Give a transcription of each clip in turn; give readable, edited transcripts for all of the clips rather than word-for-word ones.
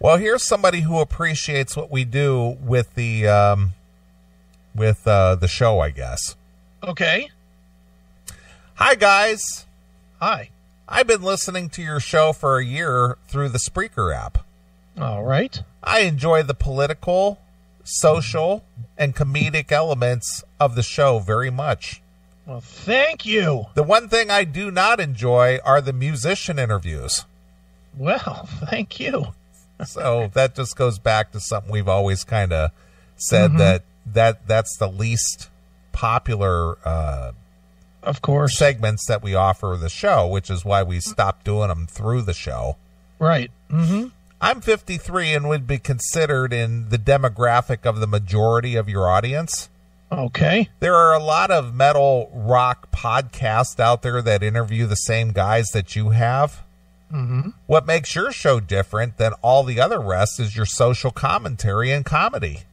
Well, here's somebody who appreciates what we do with the show, I guess. Okay. Hi, guys. Hi. I've been listening to your show for a year through the Spreaker app. All right. I enjoy the political, social, and comedic elements of the show very much. Well, thank you. The one thing I do not enjoy are the musician interviews. Well, thank you. So that just goes back to something we've always kind of said, that's the least popular of course segments that we offer the show, which is why we stopped doing them through the show. Right. I'm 53 and would be considered in the demographic of the majority of your audience. Okay. There are a lot of metal rock podcasts out there that interview the same guys that you have. What makes your show different than all the other rest is your social commentary and comedy.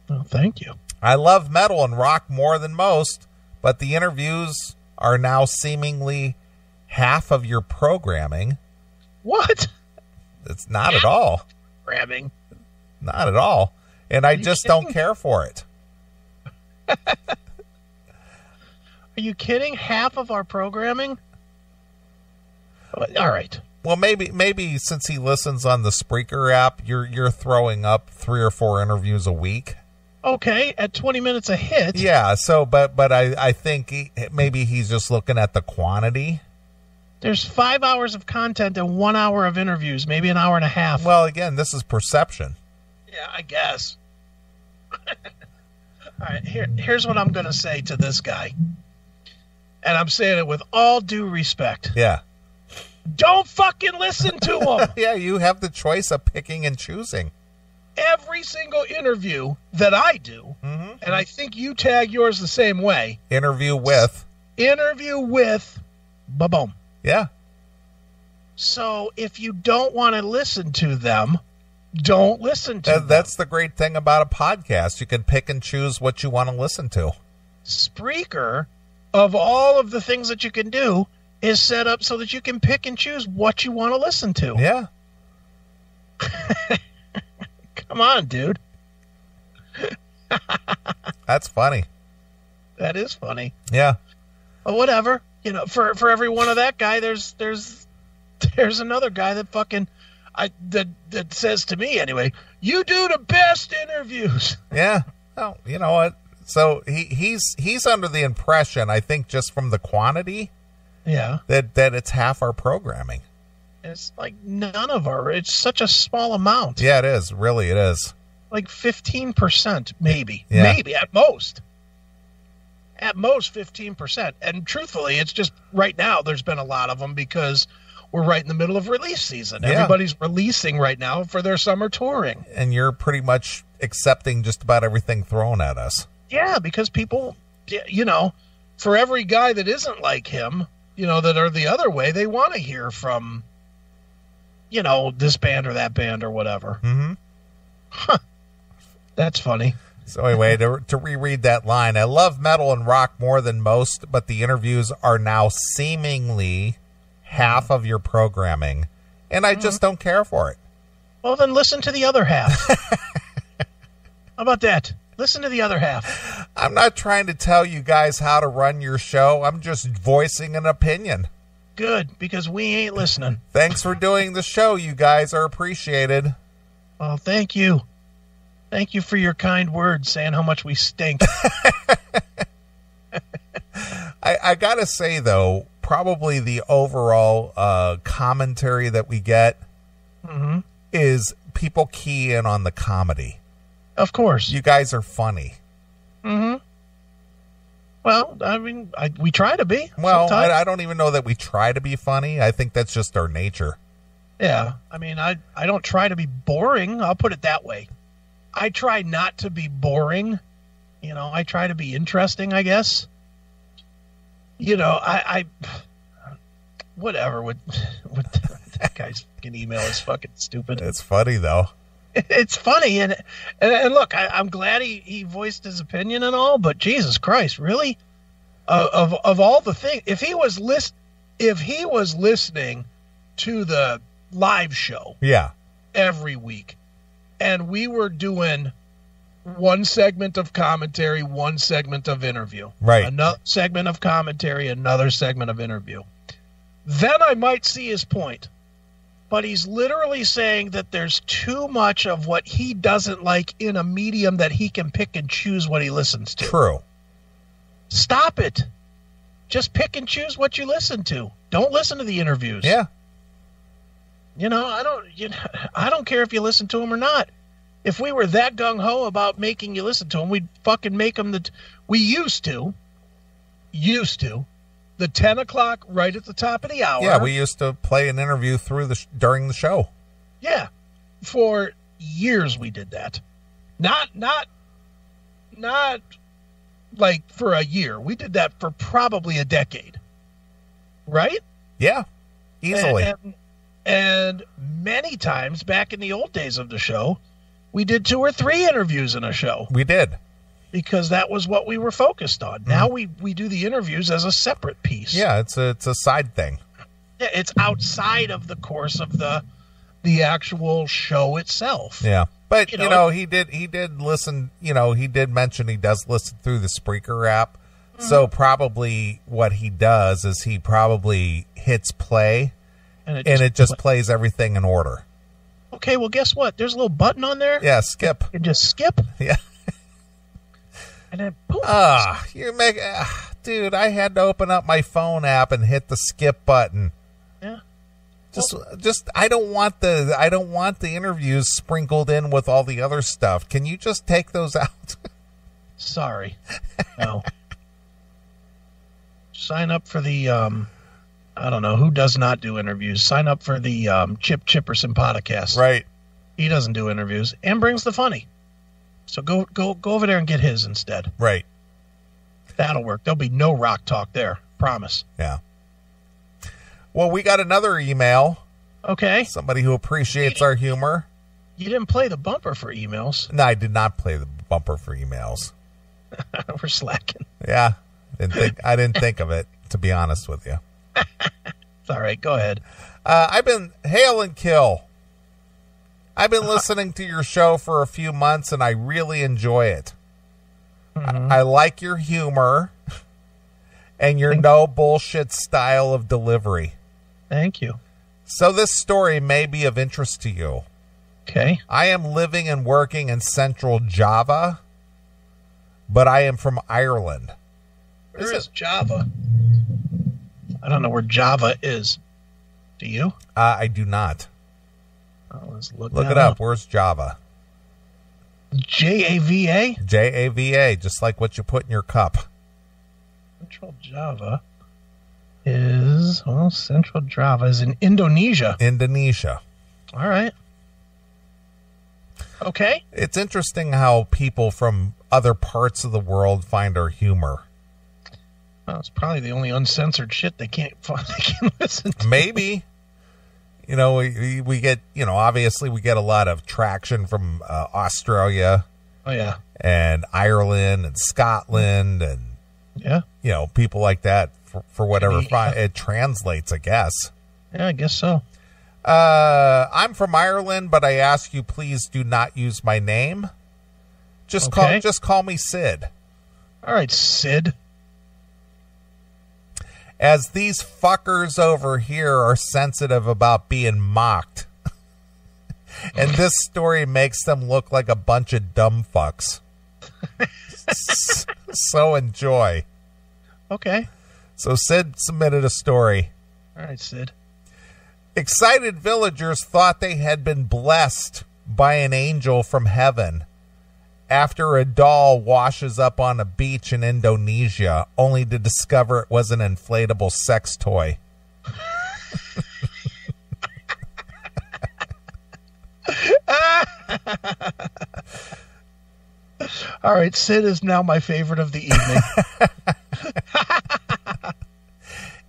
Well, thank you. I love metal and rock more than most, but the interviews are now seemingly half of your programming. What? It's not at all. Programming? Not at all. And I just don't care for it. Are you kidding? Half of our programming? All right. Well, maybe since he listens on the Spreaker app, you're throwing up 3 or 4 interviews a week. Okay, at 20 minutes a hit. Yeah, so but I think maybe he's just looking at the quantity. There's 5 hours of content and 1 hour of interviews, maybe an hour and a half. Well, again, this is perception. Yeah, I guess. All right, here's what I'm going to say to this guy. And I'm saying it with all due respect. Yeah. Don't fucking listen to him. Yeah, you have the choice of picking and choosing. Every single interview that I do, and I think you tag yours the same way. Interview with. Ba-boom. Yeah. So if you don't want to listen to them, don't listen to them. That's the great thing about a podcast. You can pick and choose what you want to listen to. Spreaker, of all of the things that you can do, is set up so that you can pick and choose what you want to listen to. Yeah. Come on, dude. That's funny. That is funny. Yeah. Well, whatever. You know, for every one of that guy, there's another guy that fucking that says to me anyway, you do the best interviews. Yeah. Well, you know what? So he's under the impression, I think, just from the quantity, yeah, that it's half our programming. It's like none of our. It's such a small amount. Yeah, it is. Really, it is. Like 15%, maybe. Yeah. Maybe at most. At most 15%. And truthfully, it's just right now there's been a lot of them because we're right in the middle of release season. Yeah. Everybody's releasing right now for their summer touring. And you're pretty much accepting just about everything thrown at us. Yeah, because people, you know, for every guy that isn't like him, you know, that are the other way, they want to hear from, you know, this band or that band or whatever. Huh. That's funny. So anyway, to reread that line, I love metal and rock more than most, but the interviews are now seemingly half of your programming, and I just don't care for it. Well, then listen to the other half. How about that? Listen to the other half. I'm not trying to tell you guys how to run your show. I'm just voicing an opinion. Good, because we ain't listening. Thanks for doing the show. You guys are appreciated. Well, thank you. Thank you for your kind words saying how much we stink. I got to say, though, probably the overall commentary that we get is people key in on the comedy. Of course. You guys are funny. Well, I mean, we try to be. Well, I don't even know that we try to be funny. I think that's just our nature. Yeah. I mean, I don't try to be boring. I'll put it that way. I try not to be boring. You know, I try to be interesting, I guess. You know, I whatever with that guy's fucking email is fucking stupid. It's funny, though. It's funny, and look, I'm glad he voiced his opinion and all, but Jesus Christ, really? Of all the things, if he was listening to the live show, yeah, every week. And we were doing one segment of commentary, one segment of interview. Right. Another segment of commentary, another segment of interview. Then I might see his point. But he's literally saying that there's too much of what he doesn't like in a medium that he can pick and choose what he listens to. True. Stop it. Just pick and choose what you listen to. Don't listen to the interviews. Yeah. I don't care if you listen to them or not. If we were that gung-ho about making you listen to them, we'd fucking make them we used to. The 10 o'clock right at the top of the hour. Yeah, we used to play an interview during the show. Yeah. For years we did that. Not like for a year. We did that for probably a decade. Right? Yeah. Easily. And many times back in the old days of the show, we did 2 or 3 interviews in a show. We did. Because that was what we were focused on. Now we do the interviews as a separate piece. Yeah, it's a side thing. Yeah, it's outside of the course of the actual show itself. Yeah. But he did listen, he did mention he does listen through the Spreaker app. Mm-hmm. So probably what he does is he probably hits play and it just plays everything in order. Okay, well guess what? There's a little button on there. Yeah, skip. You can just skip. Yeah. And then boom. Dude, I had to open up my phone app and hit the skip button. Yeah. Just I don't want the interviews sprinkled in with all the other stuff. Can you just take those out? Sorry. No. Sign up for the I don't know who does not do interviews. Sign up for the Chip Chipperson podcast. Right. He doesn't do interviews and brings the funny. So go over there and get his instead. Right. That'll work. There'll be no rock talk there. Promise. Yeah. Well, we got another email. Okay. Somebody who appreciates our humor. You didn't play the bumper for emails. No, I did not play the bumper for emails. We're slacking. Yeah. I didn't think of it, to be honest with you. It's all right. Go ahead. I've been hail and kill. I've been listening to your show for a few months, and I really enjoy it. Mm-hmm. I like your humor and your no bullshit style of delivery. Thank you. So this story may be of interest to you. Okay. I am living and working in central Java, but I am from Ireland. Where is Java? I don't know where Java is. Do you? I do not. Oh, let's look it up. Where's Java? Java? Java, just like what you put in your cup. Central Java is in Indonesia. Indonesia. All right. Okay. It's interesting how people from other parts of the world find our humor. Well, it's probably the only uncensored shit they can listen to. Maybe. We get, obviously we get a lot of traction from Australia. Oh, yeah. And Ireland and Scotland and, yeah, people like that for whatever. It translates, I guess. Yeah, I guess so. I'm from Ireland, but I ask you, please do not use my name. Just call me Sid. All right, Sid. As these fuckers over here are sensitive about being mocked. And this story makes them look like a bunch of dumb fucks. So enjoy. Okay. So Sid submitted a story. All right, Sid. Excited villagers thought they had been blessed by an angel from heaven after a doll washes up on a beach in Indonesia, only to discover it was an inflatable sex toy. All right, Sid is now my favorite of the evening.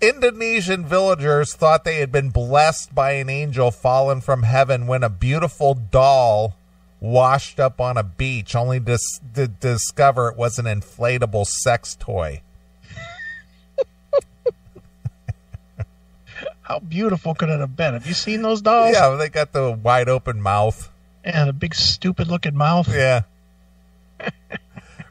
Indonesian villagers thought they had been blessed by an angel fallen from heaven when a beautiful doll washed up on a beach, only to discover it was an inflatable sex toy. How beautiful could it have been? Have you seen those dolls? Yeah, they got the wide open mouth. And a big stupid looking mouth. Yeah.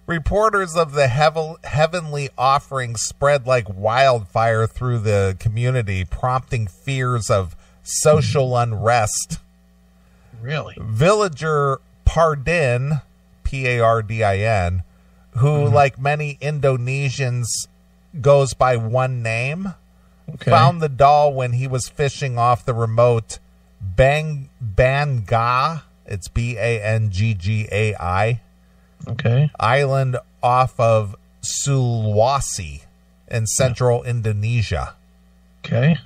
Reporters of the heavenly offering spread like wildfire through the community, prompting fears of social unrest. Really? Villager Pardin, Pardin, who, like many Indonesians, goes by one name, found the doll when he was fishing off the remote Banggai, it's Banggai, island off of Sulawesi in central Indonesia. Okay.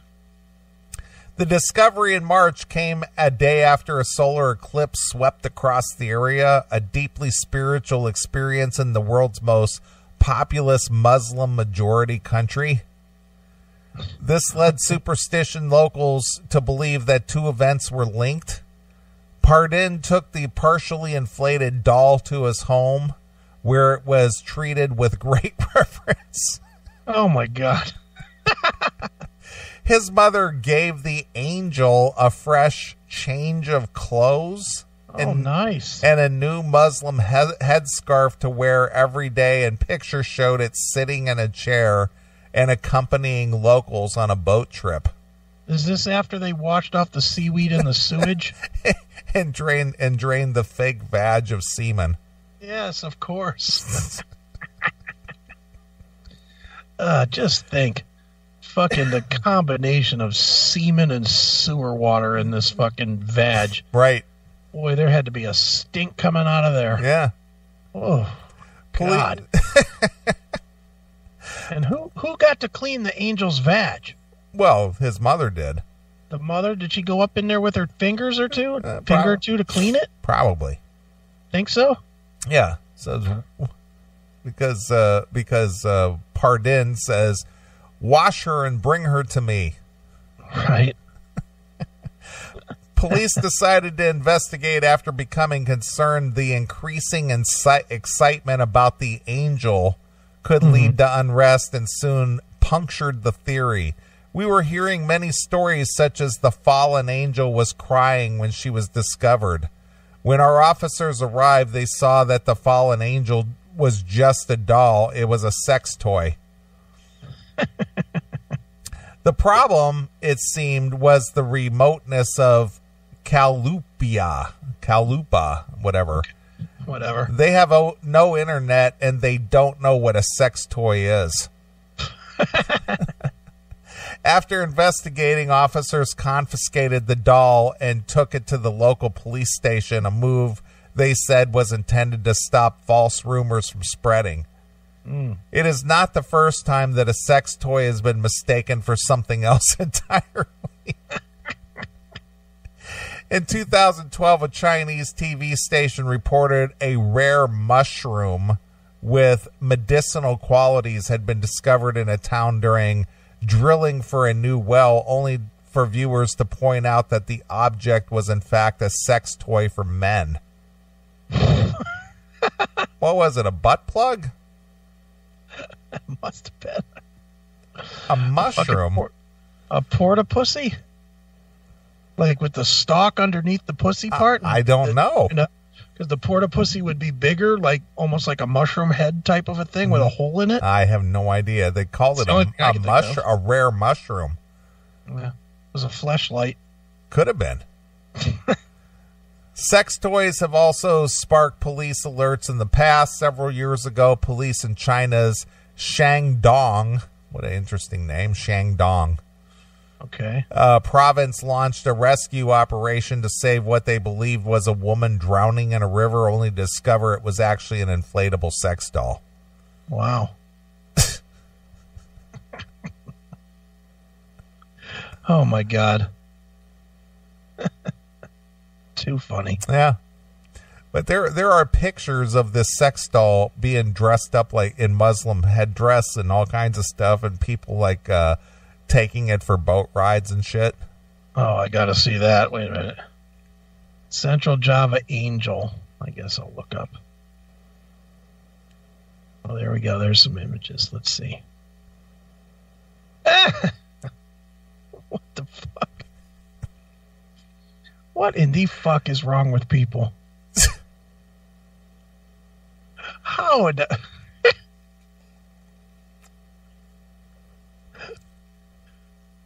The discovery in March came a day after a solar eclipse swept across the area, a deeply spiritual experience in the world's most populous Muslim majority country. This led superstition locals to believe that two events were linked. Pardin took the partially inflated doll to his home, where it was treated with great reverence. Oh, my God. His mother gave the angel a fresh change of clothes. Nice. And a new Muslim headscarf to wear every day, and pictures showed it sitting in a chair and accompanying locals on a boat trip. Is this after they washed off the seaweed in the sewage? and drained the fake vag of semen. Yes, of course. Just think. Fucking the combination of semen and sewer water in this fucking vag. Right. Boy, there had to be a stink coming out of there. Yeah. Oh, God. And who got to clean the angel's vag? Well, his mother did. The mother? Did she go up in there with her fingers or two? Finger or two to clean it? Probably. Think so? Yeah. So because Pardin says, "Wash her and bring her to me." Right. Police decided to investigate after becoming concerned the increasing excitement about the angel could lead to unrest, and soon punctured the theory. We were hearing many stories such as the fallen angel was crying when she was discovered. When our officers arrived, they saw that the fallen angel was just a doll. It was a sex toy. The problem, it seemed, was the remoteness of Kalupa, whatever. Whatever. They have no internet, and they don't know what a sex toy is. After investigating, officers confiscated the doll and took it to the local police station, a move they said was intended to stop false rumors from spreading. It is not the first time that a sex toy has been mistaken for something else entirely. In 2012, a Chinese TV station reported a rare mushroom with medicinal qualities had been discovered in a town during drilling for a new well, only for viewers to point out that the object was in fact a sex toy for men. What was it, a butt plug? It must have been. A mushroom? A porta-pussy? Like with the stalk underneath the pussy part? I don't know. Because the porta-pussy would be bigger, like almost like a mushroom head type of a thing with a hole in it? I have no idea. They called it a rare mushroom. Yeah, it was a fleshlight. Could have been. Sex toys have also sparked police alerts in the past. Several years ago, police in China's Shandong, what an interesting name, Shandong, province launched a rescue operation to save what they believed was a woman drowning in a river, only to discover it was actually an inflatable sex doll. Wow. Oh, my God. Too funny. Yeah. But there are pictures of this sex doll being dressed up like in Muslim headdress and all kinds of stuff, and people like taking it for boat rides and shit. Oh, I gotta see that. Wait a minute. Central Java Angel. I guess I'll look up. Oh, there we go. There's some images. Let's see. What the fuck? What in the fuck is wrong with people? How would...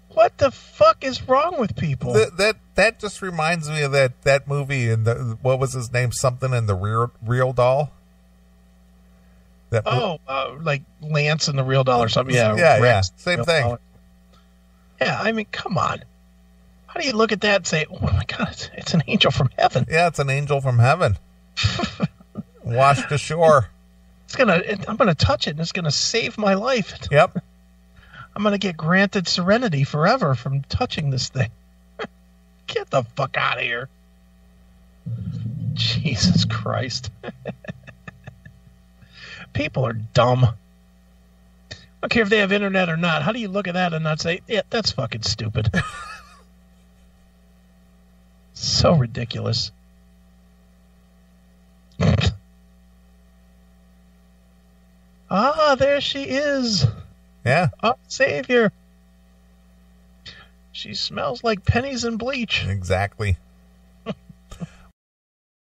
What the fuck is wrong with people? That just reminds me of that movie and what was his name? Something in the Real Doll. Like Lance and the Real Doll or something. Yeah, yeah, same thing. Dollar. Yeah, I mean, come on. How do you look at that and say, "Oh my God, it's an angel from heaven"? Yeah, it's an angel from heaven, washed ashore. I'm gonna touch it, and it's gonna save my life. Yep. I'm going to get granted serenity forever from touching this thing. Get the fuck out of here. Jesus Christ. People are dumb. I don't care if they have internet or not. How do you look at that and not say, yeah, that's fucking stupid? So ridiculous. There she is. Yeah. Oh, Savior. She smells like pennies and bleach. Exactly.